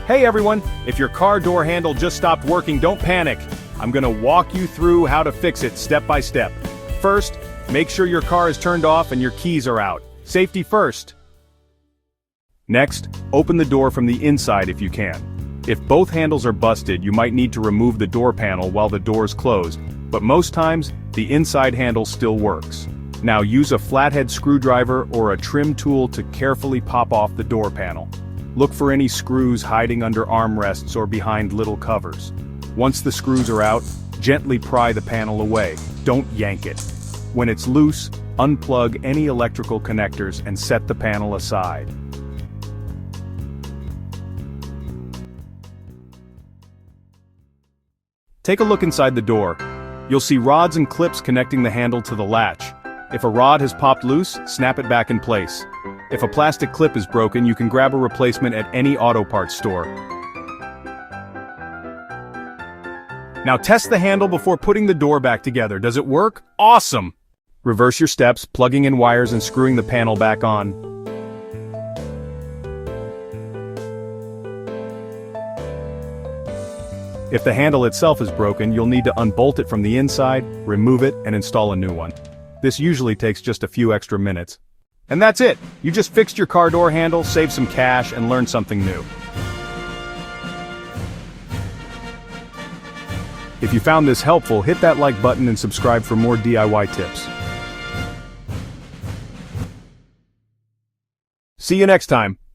Hey everyone, if your car door handle just stopped working, don't panic. I'm gonna walk you through how to fix it step by step. First, make sure your car is turned off and your keys are out. Safety first. Next, open the door from the inside if you can. If both handles are busted, you might need to remove the door panel while the door is closed, but most times, the inside handle still works. Now use a flathead screwdriver or a trim tool to carefully pop off the door panel. Look for any screws hiding under armrests or behind little covers. Once the screws are out, gently pry the panel away. Don't yank it. When it's loose, unplug any electrical connectors and set the panel aside. Take a look inside the door. You'll see rods and clips connecting the handle to the latch. If a rod has popped loose, snap it back in place. If a plastic clip is broken, you can grab a replacement at any auto parts store. Now test the handle before putting the door back together. Does it work? Awesome! Reverse your steps, plugging in wires and screwing the panel back on. If the handle itself is broken, you'll need to unbolt it from the inside, remove it, and install a new one. This usually takes just a few extra minutes. And that's it! You just fixed your car door handle, saved some cash, and learned something new. If you found this helpful, hit that like button and subscribe for more DIY tips. See you next time!